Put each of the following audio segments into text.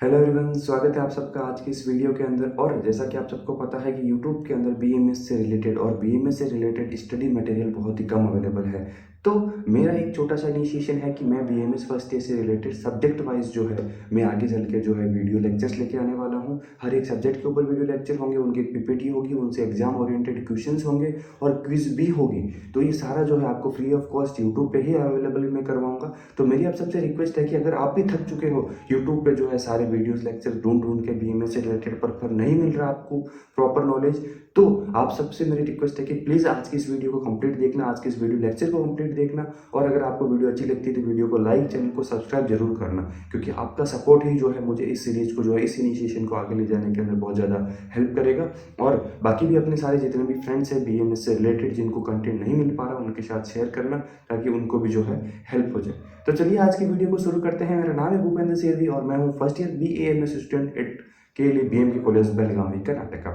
Hello everyone, स्वागत है आप सबका आज की इस वीडियो के अंदर। और जैसा कि आप सबको पता है कि यूट्यूब के अंदर बीएमएस से रिलेटेड और बीएमएस से रिलेटेड स्टडी मटेरियल बहुत ही कम अवेलेबल है। तो मेरा एक छोटा सा इनिशिएशन है कि मैं बीएमएस फर्स्ट ईयर से रिलेटेड सब्जेक्ट वाइज जो है मैं आगे चल के जो है वीडियो लेक्चर्स लेके आने वाला हूँ। हर एक सब्जेक्ट के ऊपर वीडियो लेक्चर होंगे, उनकी पीपीटी होगी, उनसे एग्जाम ओरिएंटेड क्वेश्चंस होंगे और क्विज भी होगी। तो ये सारा जो है आपको फ्री ऑफ कॉस्ट यूट्यूब पे ही अवेलेबल मैं करवाऊंगा। तो मेरी आप सबसे रिक्वेस्ट है कि अगर आप भी थक चुके हो यूट्यूब पे जो है सारे वीडियोस लेक्चर ढूंढ ढूंढ के बीएमएस से रिलेटेड पर नहीं मिल रहा आपको प्रॉपर नॉलेज, तो आप सबसे मेरी रिक्वेस्ट है कि प्लीज़ आज की इस वीडियो को कंप्लीट देखना, आज के इस वीडियो लेक्चर को कंप्लीट देखना। और अगर आपको वीडियो अच्छी लगती है तो वीडियो को लाइक, चैनल को सब्सक्राइब जरूर करना, क्योंकि आपका सपोर्ट ही जो है मुझे इस सीरीज को जो है इस इनिशिएशन को आगे ले जाने के अंदर बहुत ज़्यादा हेल्प करेगा। और बाकी भी अपने सारे जितने भी फ्रेंड्स हैं बीएमएस से रिलेटेड जिनको कंटेंट नहीं मिल पा रहा उनके साथ शेयर करना, ताकि उनको भी जो है हेल्प हो जाए। तो चलिए आज की वीडियो को शुरू करते हैं। मेरा नाम है भूपेंद्र सेठी और मैं हूँ first year BAMS student at के लिए BMK कॉलेज बेलगावी कर्नाटका।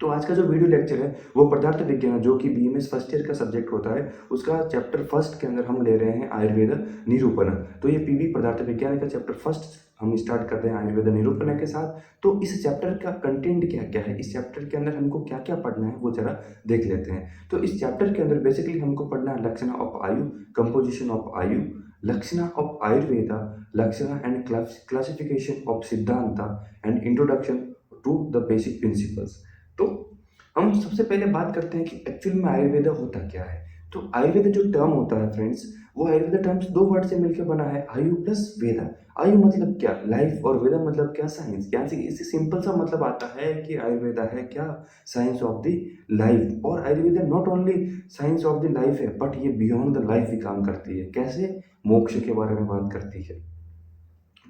तो आज का जो वीडियो लेक्चर है वो पदार्थ विज्ञान, जो कि बीएमएस फर्स्ट ईयर का सब्जेक्ट होता है, उसका चैप्टर फर्स्ट के अंदर हम ले रहे हैं आयुर्वेद निरूपण। तो ये पीवी पदार्थ विज्ञान का चैप्टर फर्स्ट हम स्टार्ट करते हैं आयुर्वेद निरूपण के साथ। तो इस चैप्टर का कंटेंट क्या क्या है, इस चैप्टर के अंदर हमको क्या क्या पढ़ना है वो जरा देख लेते हैं। तो इस चैप्टर के अंदर बेसिकली हमको पढ़ना है लक्षण ऑफ आयु, कंपोजिशन ऑफ आयु, लक्षण ऑफ आयुर्वेदा, लक्षण and classification of Siddhanta and introduction to the basic principles. तो हम सबसे पहले बात करते हैं कि एक्चुअल में आयुर्वेद होता क्या है। तो आयुर्वेद जो टर्म होता है फ्रेंड्स, वो आयुर्वेद टर्म्स दो वर्ड से मिलकर बना है, आयु प्लस वेदा। आयु मतलब क्या, लाइफ, और वेदा मतलब क्या, साइंस। यानी कि इससे सिंपल सा मतलब आता है कि आयुर्वेदा है क्या, साइंस ऑफ द लाइफ। और Ayurveda not only science of the life है, बट ये बियॉन्ड द लाइफ भी काम करती है। कैसे, मोक्ष के बारे में बात करती है,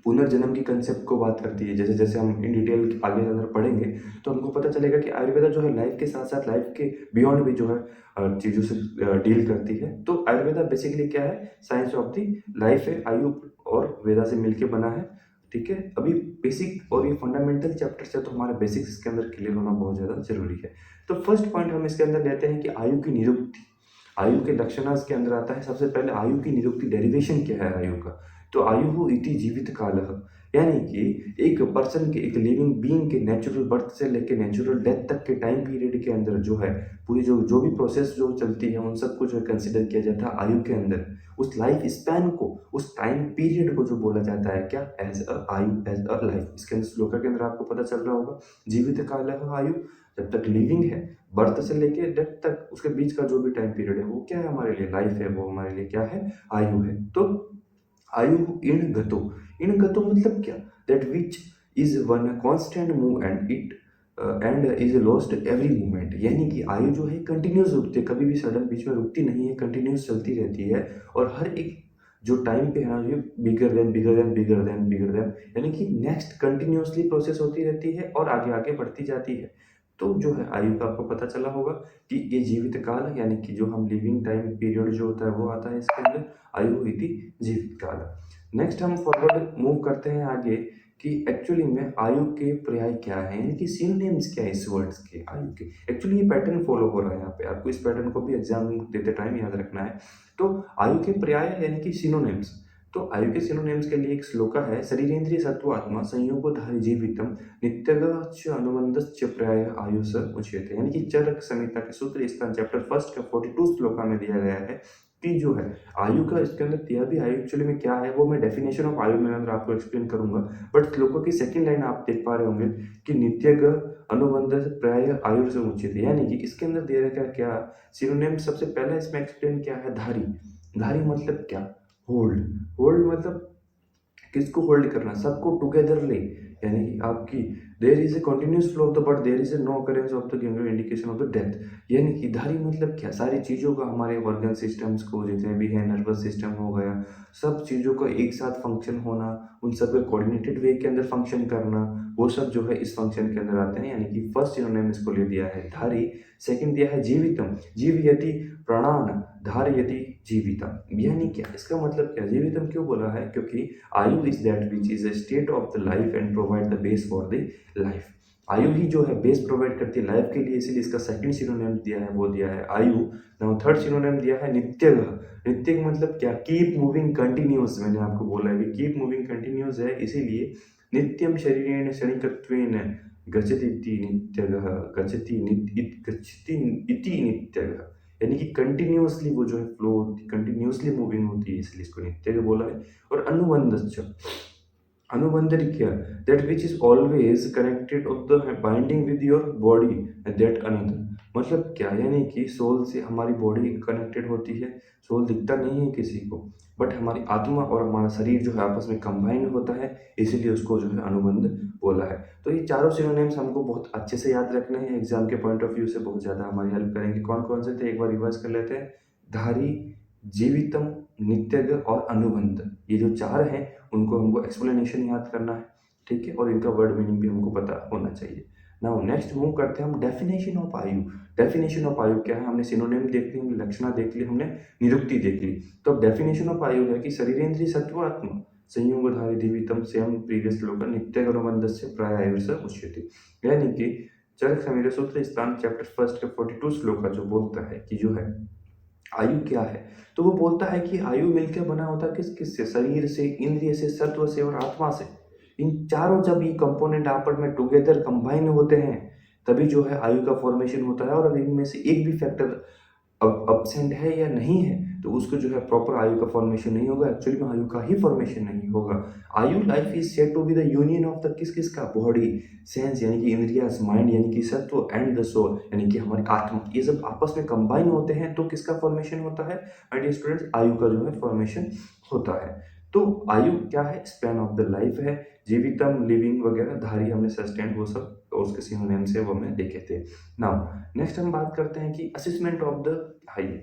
पुनर्जन्म की कंसेप्ट को बात करती है। जैसे जैसे हम इन डिटेल आगे अंदर पढ़ेंगे तो हमको पता चलेगा कि आयुर्वेदा जो है लाइफ के साथ साथ लाइफ के बियॉन्ड भी जो है चीज़ों से डील करती है। तो आयुर्वेदा बेसिकली क्या है, साइंस ऑफ द लाइफ है, आयु और वेदा से मिलके बना है। ठीक है, अभी बेसिक और ये फंडामेंटल चैप्टर्स है, तो हमारा बेसिक्स इसके अंदर क्लियर होना बहुत ज़्यादा जरूरी है। तो फर्स्ट पॉइंट हम इसके अंदर लेते हैं कि आयु की निरुक्ति। आयु के लक्षणास के अंदर आता है सबसे पहले आयु की निरुक्ति, डेरिवेशन क्या है आयु का। तो आयु इति जीवित काल, यानी कि एक पर्सन के, एक लिविंग बीइंग के नेचुरल बर्थ से लेके नेचुरल डेथ तक के टाइम पीरियड के अंदर जो है पूरी जो जो भी प्रोसेस जो चलती है उन सबको जो है कंसिडर किया जाता है आयु के अंदर। उस लाइफ स्पैन को, उस टाइम पीरियड को जो बोला जाता है क्या, एज अ आयु, एज अ लाइफ। इसके अंदर श्लोका के अंदर आपको पता चल रहा होगा, जीवित काल आयु, जब तक लिविंग है, बर्थ से लेके डेथ तक उसके बीच का जो भी टाइम पीरियड है वो क्या है, हमारे लिए लाइफ है, वो हमारे लिए क्या है, आयु है। तो आयु इन गतो, इन गतो मतलब क्या, that which is one constant move and it and is lost every moment. यानी कि आयु जो है कंटिन्यूस रुकती है, कभी भी सडन बीच में रुकती नहीं है, कंटिन्यूस चलती रहती है। और हर एक जो टाइम पे है ये bigger than bigger than bigger than bigger than, यानी कि नेक्स्ट कंटिन्यूसली प्रोसेस होती रहती है और आगे आगे बढ़ती जाती है। तो जो है आयु का आपको पता चला होगा कि ये जीवित काल, यानी कि जो हम लिविंग टाइम पीरियड जो होता है वो आता है इसके अंदर, आयु इति जीवित काल। नेक्स्ट हम फॉरवर्ड मूव करते हैं आगे कि एक्चुअली में आयु के पर्याय क्या है, यानी कि सिनोनिम्स क्या है इस वर्ड्स के, आयु के। एक्चुअली ये पैटर्न फॉलो हो रहा है यहाँ पे, आपको इस पैटर्न को भी एग्जाम देते टाइम याद रखना है। तो आयु के पर्याय यानी कि सिनोनिम्स। तो आयु के सिनोनिम्स के लिए एक श्लोका है, शरीरेंद्रिय सत्व आत्मा संयोगोधारी जीवितम नित्यगच्छ अनुबंधश्च प्राय आयुष उच्यते। यानी कि चरक संहिता के सूत्र स्थान चैप्टर फर्स्ट का 42 श्लोका में दिया गया है कि जो है आयु का, इसके अंदर दिया भी आयु एक्चुअली में क्या है वो मैं डेफिनेशन ऑफ आयु में अंदर आपको एक्सप्लेन करूंगा। बट श्लोकों की सेकंड लाइन आप देख पा रहे होंगे कि नित्यग अनुबंध प्राय आयु से उचित, यानी कि इसके अंदर दिया गया क्या सिनोनिम। सबसे पहला इसमें एक्सप्लेन क्या है, धारी। धारी मतलब क्या, होल्ड। होल्ड मतलब किसको होल्ड करना, सबको टुगेदर ले, यानी कि आपकी there is a continuous flow of the but there is a no occurrence of the indication of the death. यानी कि धारी मतलब क्या, सारी चीज़ों का, हमारे ऑर्गन सिस्टम्स को जितने भी है, नर्वस सिस्टम हो गया, सब चीज़ों का एक साथ फंक्शन होना, उन सब के कोऑर्डिनेटेड वे के अंदर फंक्शन करना, वो सब जो है इस फंक्शन के अंदर आते हैं। यानी कि फर्स्ट इन्होंने इसको ले दिया है धारी। सेकंड दिया है जीवितम, जीवयति प्राणान धारयति जीविता। यानी क्या, इसका मतलब क्या, जीवितम क्यों बोला है, क्योंकि आयु is that which is a state of the life and provide the base for the life. आयु ही जो है बेस प्रोवाइड करती है लाइफ के लिए, इसीलिए इसका सेकंड सिनोनिम दिया है वो दिया है आयु। नाउ थर्ड सिनोनिम दिया है नित्यग। नित्यग मतलब क्या, कीप मूविंग कंटिन्यूस। मैंने आपको बोला है कि कीप मूविंग कंटिन्यूस है, इसीलिए नित्यं शरीरेण क्षणिकत्वेन गच्छति इति नित्यगः गच्छति इति नित्यगः, यानी कि कंटिन्यूअसली वो जो है फ्लो होती, कंटिन्यूअसली मूविंग होती है, इसलिए इसको नित्यग बोला है। और अनुबंधश्च, अनुबंध क्या, that which is always connected of the binding with your body that another, मतलब क्या, यानी कि सोल से हमारी बॉडी कनेक्टेड होती है, सोल दिखता नहीं है किसी को, बट हमारी आत्मा और हमारा शरीर जो है आपस में कंबाइन होता है, इसीलिए उसको जो है अनुबंध बोला है। तो ये चारों सिनोनिम्स हमको बहुत अच्छे से याद रखने हैं, एग्जाम के पॉइंट ऑफ व्यू से बहुत ज़्यादा हमारी हेल्प करेंगे। कौन कौन से थे एक बार रिवाइज कर लेते हैं। धारी, जीवितम, नित्यग और अनुबंध, ये जो चार हैं उनको हमको एक्सप्लेनेशन याद करना है, ठीक है, और इनका वर्ड मीनिंग भी हमको पता होना चाहिए। नाउ नेक्स्ट मूव करते हैं हम डेफिनेशन ऑफ आयु। डेफिनेशन ऑफ आयु क्या है, हमने सिनोनिम देख ली, हमने लक्षणा देख ली, हमने निरुक्ति देख ली। तो अब डेफिनेशन ऑफ आयु है कि शरीरेंद्रिय सत्वात्म संयोगधारी जीवितम सेम प्रीवियस श्लोक नित्य अनुबंधस्य प्राय आयुर्स उच्यते, यानी कि चरक समीर सूत्र स्थान चैप्टर फर्स्ट के 42 श्लोक का जो बोलता है कि जो है आयु क्या है, तो वो बोलता है कि आयु मिलकर बना होता है किस किस से, शरीर से, इंद्रिय से, सत्व से और आत्मा से। इन चारों जब ये कंपोनेंट आपस में टुगेदर कंबाइन होते हैं तभी जो है आयु का फॉर्मेशन होता है। और अगर इनमें से एक भी फैक्टर अब्सेंट है या नहीं है तो उसको जो है प्रॉपर आयु का फॉर्मेशन नहीं होगा, एक्चुअली में आयु का ही फॉर्मेशन नहीं होगा। Ayu life is said to be the union of the किस किस का, बॉडी, सेंस यानी कि इंद्रियास, माइंड यानी कि सत्व एंड द सोल यानी कि हमारी आत्मा, ये सब आपस में कंबाइन होते हैं तो किसका फॉर्मेशन होता है माय डियर स्टूडेंट्स, आयु का जो है फॉर्मेशन होता है। तो आयु क्या है, स्पैन ऑफ द लाइफ है, जीवितम लिविंग वगैरह, धारी हमने सस्टेंड वो सब उसके सिनोनिम से वो हमने देखे थे। नाउ नेक्स्ट हम बात करते हैं कि असेसमेंट ऑफ द आयु।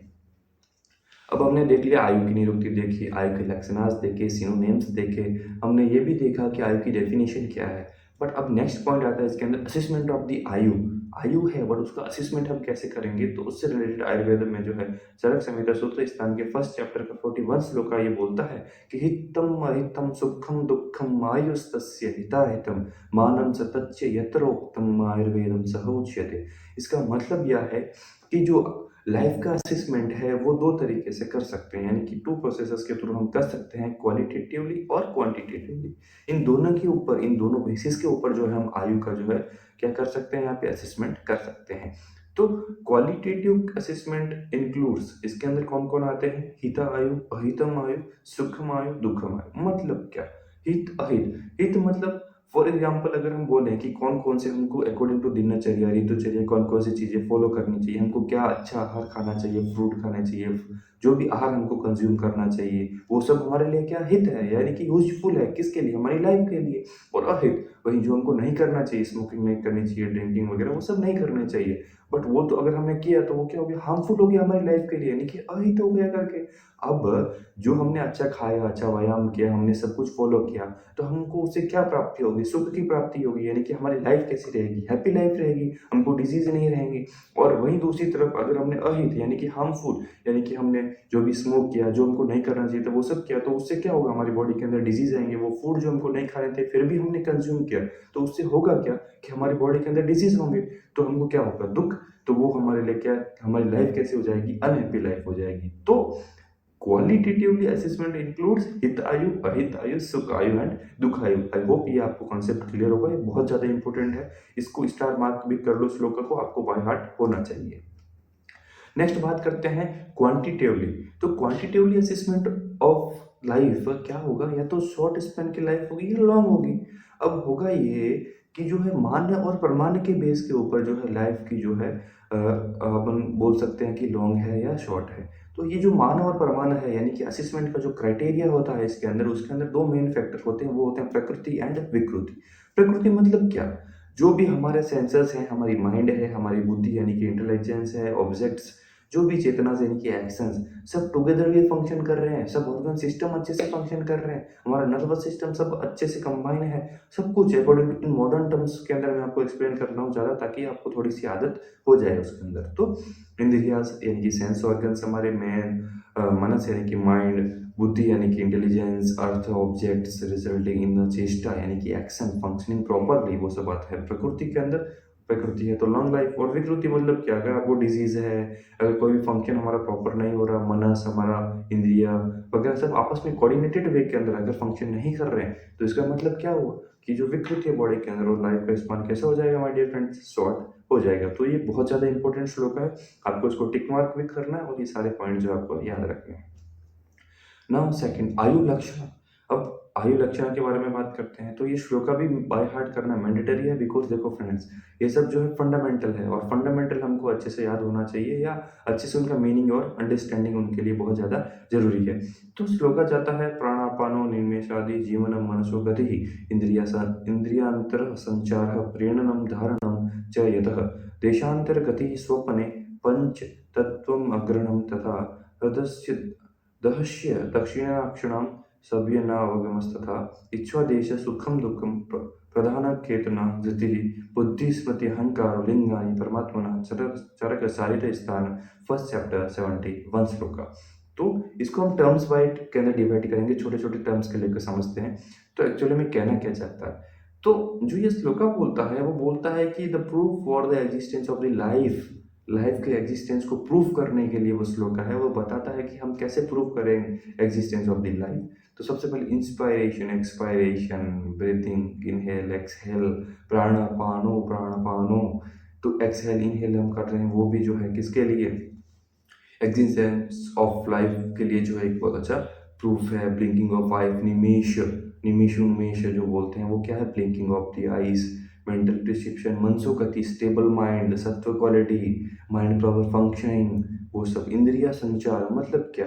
अब हमने देख लिया आयु की निरुक्ति देखी, आयु के लक्षणार्थ देखे, सिनोनिम्स देखे, हमने ये भी देखा कि आयु की डेफिनेशन क्या है। बट अब नेक्स्ट पॉइंट आता है इसके अंदर असेसमेंट ऑफ द आयु। आयु है बट उसका असेसमेंट हम कैसे करेंगे, तो उससे रिलेटेड आयुर्वेद में जो है चरक संहिता सूत्र स्थान के फर्स्ट चैप्टर का 41 श्लोक का ये बोलता है कि हितम अहितम सुखम दुखम आयुस्तस्य हिताहितम मानम सतच्च यत्रोक्तम आयुर्वेदम सह उच्यते। इसका मतलब यह है कि जो लाइफ का असेसमेंट है वो दो तरीके से कर सकते हैं, यानी कि टू प्रोसेसेस के थ्रू हम कर सकते हैं, क्वालिटेटिवली और क्वांटिटेटिवली। इन दोनों के ऊपर, इन दोनों बेसिस के ऊपर जो है हम आयु का जो है क्या कर सकते हैं, यहाँ पे असेसमेंट कर सकते हैं। तो क्वालिटेटिव असेसमेंट इंक्लूड्स, इसके अंदर कौन कौन आते हैं, हिता आयु, अहितम आयु, सुखम आयु, दुखम आयु। मतलब क्या, हित अहित, हित मतलब फॉर एग्जाम्पल अगर हम बोलें कि कौन कौन से हमको अकॉर्डिंग टू दिनचर्या, ऋतुचर्या कौन कौन सी चीज़ें फॉलो करनी चाहिए, हमको क्या अच्छा आहार खाना चाहिए, फ्रूट खाना चाहिए, जो भी आहार हमको कंज्यूम करना चाहिए वो सब हमारे लिए क्या हित है, यानी कि यूजफुल है, किसके लिए, हमारी लाइफ के लिए। और अहित वही जो हमको नहीं करना चाहिए, स्मोकिंग नहीं करनी चाहिए, ड्रिंकिंग वगैरह वो सब नहीं करना चाहिए, बट वो तो अगर हमने किया तो वो क्या हो गया, हार्मफुल हो गया हमारी लाइफ के लिए, यानी कि अहित हो गया करके। अब जो हमने अच्छा खाया, अच्छा व्यायाम किया, हमने सब कुछ फॉलो किया, तो हमको उससे क्या प्राप्ति होगी, सुख की प्राप्ति होगी, यानी कि हमारी लाइफ कैसी रहेगी, हैप्पी लाइफ रहेगी, हमको डिजीज नहीं रहेंगी। और वहीं दूसरी तरफ अगर हमने अहित यानी कि हार्मफुल, यानी कि हमने जो भी स्मोक किया, जो हमको नहीं करना चाहिए था वो सब किया, तो उससे क्या होगा, हमारी बॉडी के अंदर डिजीज आएंगे। वो फूड जो हमको नहीं खाने थे फिर भी हमने कंज्यूम किया, तो उससे होगा क्या कि हमारी बॉडी के अंदर डिजीज होंगे, तो हमको क्या होगा, दुख। तो वो हमारे लिए क्या, हमारी लाइफ कैसे हो जाएगी, अनहैप्पी लाइफ हो जाएगी। तो क्वालिटेटिवली असेसमेंट इंक्लूड्स हित आयु, अहित आयु, सुख आयु एंड दुख आयु। आई होप ये आपको कॉन्सेप्ट क्लियर होगा, ये बहुत ज़्यादा इंपॉर्टेंट है, इसको स्टार मार्क भी कर लो, श्लोक को आपको बाय हार्ट होना चाहिए। नेक्स्ट बात करते हैं क्वांटिटेटिवली। तो क्वांटिटेटिवली असेसमेंट ऑफ लाइफ क्या होगा, या तो शॉर्ट स्पेन की लाइफ होगी या लॉन्ग होगी। अब होगा ये कि जो है मान्य और प्रमाण्य के बेस के ऊपर जो है लाइफ की जो है अपन बोल सकते हैं कि लॉन्ग है या शॉर्ट है। तो ये जो मान और प्रमाण है, यानी कि असेसमेंट का जो क्राइटेरिया होता है इसके अंदर, उसके अंदर दो मेन फैक्टर होते हैं, वो होते हैं प्रकृति एंड विकृति। प्रकृति मतलब क्या, जो भी हमारे सेंसर्स हैं, हमारी माइंड है, हमारी बुद्धि यानी कि इंटेलिजेंस है, ऑब्जेक्ट्स, जो भी चेतना से यानी कि एक्शंस, सब टुगेदरली फंक्शन कर रहे हैं, सब ऑर्गन सिस्टम अच्छे से फंक्शन कर रहे हैं, हमारा नर्वस सिस्टम सब अच्छे से कंबाइन है, सब कुछ according to in modern terms के अंदर मैं आपको एक्सप्लेन कर रहा हूँ ज़्यादा, ताकि आपको थोड़ी सी आदत हो जाए उसके अंदर। तो इंद्रियास यानी कि सेंस ऑर्गन्स हमारे मेन, मनस यानी कि माइंड, बुद्धि यानी कि intelligence, earth objects resulting in the चेष्टा यानी कि एक्शन फंक्शनिंग प्रॉपरली, वो सब आता है प्रकृति के अंदर। विकृति है। तो लॉन्ग लाइफ और विकृति मतलब क्या, अगर आपको डिजीज है, अगर कोई भी फंक्शन हमारा प्रॉपर नहीं हो रहा, मनस हमारा इंद्रिया वगैरह सब आपस में कोऑर्डिनेटेड वे के अंदर अगर फंक्शन नहीं कर रहे हैं, तो इसका मतलब क्या हुआ कि जो विकृति है बॉडी के अंदर, वो लाइफ का स्पान कैसा हो जाएगा माय डियर फ्रेंड्स, शॉर्ट हो जाएगा। तो ये बहुत ज़्यादा इंपॉर्टेंट श्लोक है, आपको इसको टिक मार्क भी करना है और ये सारे पॉइंट जो आपको याद रखने हैं। नाउ सेकंड, आयु लक्षण। अब आयु लक्षण के बारे में बात करते हैं, तो ये श्लोका भी बाय हार्ट करना मैंडेटरी है, बिकॉज देखो फ्रेंड्स, ये सब जो है फंडामेंटल है और फंडामेंटल हमको अच्छे से याद होना चाहिए या अच्छे से उनका मीनिंग और अंडरस्टैंडिंग उनके लिए बहुत ज़्यादा जरूरी है। तो श्लोका जाता है प्राणापानो निमेषादि जीवनम मनसो गति इंद्रियांतर संचार प्रेरणम धारणम च यतः देशांतर गति स्वप्ने पंच तत्वम अग्रणम तथा हृदस्य दहस्य दक्षिणाक्षणां सव्यनावगमस्तथा इच्छादेश सुखम दुःखम प्रधानकेतना धृतिः बुद्धि स्मृति अहंकार लिंगानि परमात्मना चरक शारीर स्थान फर्स्ट चैप्टर 71 श्लोका। तो इसको हम टर्म्स वाइज के अंदर डिवाइड करेंगे, छोटे छोटे टर्म्स के लेकर समझते हैं। तो एक्चुअली में कहना क्या चाहता है, तो जो ये श्लोका बोलता है वो बोलता है कि the proof for the existence of the life के एग्जिस्टेंस को प्रूफ करने के लिए वो श्लोका है, वो बताता है कि हम कैसे प्रूफ करें एग्जिस्टेंस ऑफ द लाइफ। तो सबसे पहले inspiration expiration, breathing, inhale exhale, प्राणपानो। तो एक्सहेल इनहेल हम कर रहे हैं, वो भी जो है किसके लिए, एग्जिस्टेंस ऑफ लाइफ के लिए जो है एक बहुत अच्छा प्रूफ है। ब्लिंकिंग ऑफ आइफ, निमेश जो बोलते हैं वो क्या है, blinking of the eyes. Mental prescription, मनसुखति, stable mind, sattva quality, mind proper functioning, वो सब। इंद्रिया संचार मतलब क्या,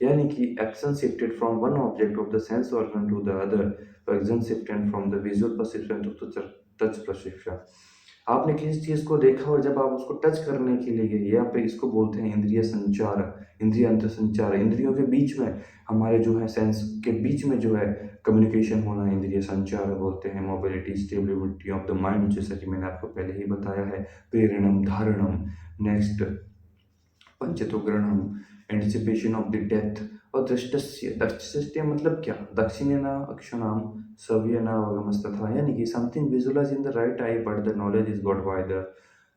यानी कि action shifted from one object of the sense organ to the other, action shifted from the visual perception to touch perception. आपने किसी चीज को देखा और जब आप उसको टच करने के लिए गए, यहाँ पे इसको बोलते हैं इंद्रिय संचार, इंद्रिय अंतर संचार। इंद्रियों के बीच में, हमारे जो है सेंस के बीच में जो है कम्युनिकेशन होना, इंद्रिय संचार बोलते हैं। Mobility, stability of the mind, जैसा कि मैंने आपको पहले ही बताया है। प्रेरणम, धारणम, नेक्स्ट पंचतो ग्रहणम, एंटिसिपेशन ऑफ द डेथ। और दृष्टस्य मतलब क्या, दक्षिणेना अक्षणाम सव्यनावगमस्तथा, यानी कि something visualize in the right eye but the knowledge is got by the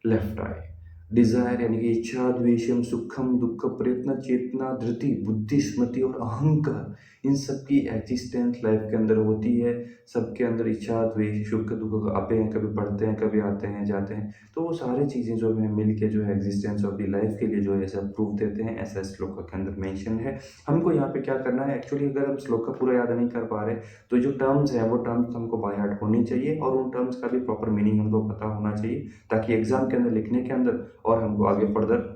left eye. Desire यानी कि इच्छा, द्वेषम, सुखम, दुख, प्रयत्न, चेतना, धृति, बुद्धि, स्मृति और अहंकार, इन सब की एग्जिस्टेंस लाइफ के अंदर होती है। सबके अंदर इच्छा, द्वेष, सुख, दुख आते हैं, कभी बढ़ते हैं, कभी आते हैं जाते हैं। तो वो सारी चीज़ें जो है मिल के जो है एग्जिस्टेंस ऑफ द लाइफ के लिए जो है ऐसा प्रूफ देते हैं, ऐसा श्लोक के अंदर मेंशन है। हमको यहाँ पे क्या करना है, एक्चुअली अगर हम श्लोक का पूरा याद नहीं कर पा रहे, तो जो टर्म्स है वो टर्म्स हमको बाय हार्ट होनी चाहिए और उन टर्म्स का भी प्रॉपर मीनिंग हमको पता होना चाहिए, ताकि एग्जाम के अंदर लिखने के अंदर और हमको आगे फर्दर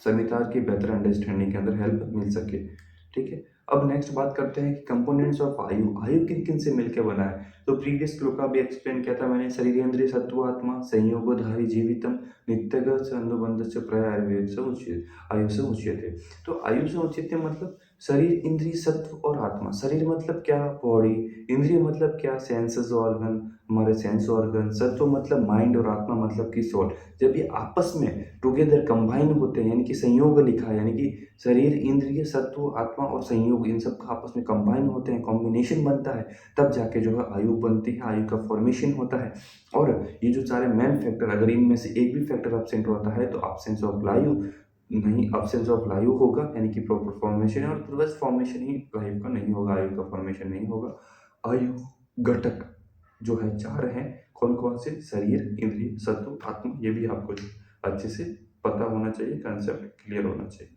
संविधान की बेहतर अंडरस्टैंडिंग के अंदर हेल्प मिल सके। ठीक है, अब नेक्स्ट बात करते हैं कि कंपोनेंट्स ऑफ आयु, आयु किन किन से मिलकर बना है। तो प्रीवियस श्लोक का भी एक्सप्लेन किया था मैंने, शरीरेंद्रिय सत्वात्मा संयोगधारी जीवितम नित्यगत अनुबंध से प्रयाय समुचित आयु से उच्यते। तो आयु से उच्यते मतलब शरीर, इंद्रिय, सत्व और आत्मा। शरीर मतलब क्या, बॉडी। इंद्रिय मतलब क्या, सेंसेस ऑर्गन, हमारे सेंस ऑर्गन। सत्व मतलब माइंड और आत्मा मतलब की सोल। जब ये आपस में टुगेदर कंबाइन होते हैं, यानी कि संयोग लिखा है, यानी कि शरीर, इंद्रिय, सत्व, आत्मा और संयोग, इन सब का आपस में कंबाइन होते हैं, कॉम्बिनेशन बनता है, तब जाके जो है आयु बनती है, आयु का फॉर्मेशन होता है। और ये जो सारे मेन फैक्टर, अगर इनमें से एक भी फैक्टर एब्सेंट होता है तो एब्सेंस ऑफ लाइव नहीं, एब्सेंस ऑफ लाइव होगा, यानी कि प्रॉपर फॉर्मेशन, और बस फॉर्मेशन ही लाइव का नहीं होगा, आयु का फॉर्मेशन नहीं होगा। आयु घटक जो है 4 हैं, कौन कौन से, शरीर, इंद्रिय, सत्व, आत्मा। ये भी आपको अच्छे से पता होना चाहिए, कंसेप्ट क्लियर होना चाहिए।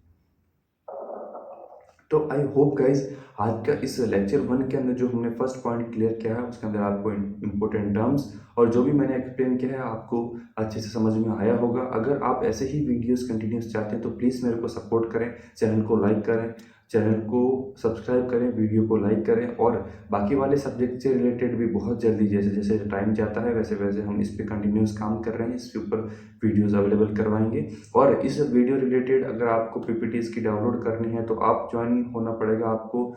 तो आई होप गाइज आज का इस लेक्चर 1 के अंदर जो हमने फर्स्ट पॉइंट क्लियर किया है, उसके अंदर आपको इंपॉर्टेंट टर्म्स और जो भी मैंने एक्सप्लेन किया है आपको अच्छे से समझ में आया होगा। अगर आप ऐसे ही वीडियोस कंटिन्यूस चाहते हैं तो प्लीज़ मेरे को सपोर्ट करें, चैनल को लाइक करें, चैनल को सब्सक्राइब करें, वीडियो को लाइक करें। और बाकी वाले सब्जेक्ट से रिलेटेड भी बहुत जल्दी, जैसे जैसे टाइम जाता है वैसे वैसे हम इस पर कंटिन्यूस काम कर रहे हैं, इसके ऊपर वीडियोस अवेलेबल करवाएंगे। और इस वीडियो रिलेटेड अगर आपको पीपीटीज की डाउनलोड करनी है तो आप ज्वाइन होना पड़ेगा आपको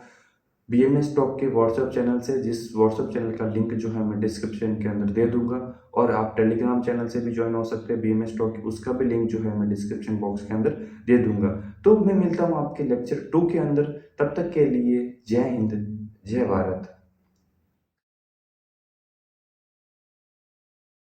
BMS टॉक के व्हाट्सएप चैनल से, जिस व्हाट्सएप चैनल का लिंक जो है मैं डिस्क्रिप्शन के अंदर दे दूंगा। और आप टेलीग्राम चैनल से भी ज्वाइन हो सकते हैं BMS टॉक, उसका भी लिंक जो है मैं डिस्क्रिप्शन बॉक्स के अंदर दे दूंगा। तो मैं मिलता हूँ आपके लेक्चर 2 के अंदर, तब तक के लिए जय हिंद, जय भारत।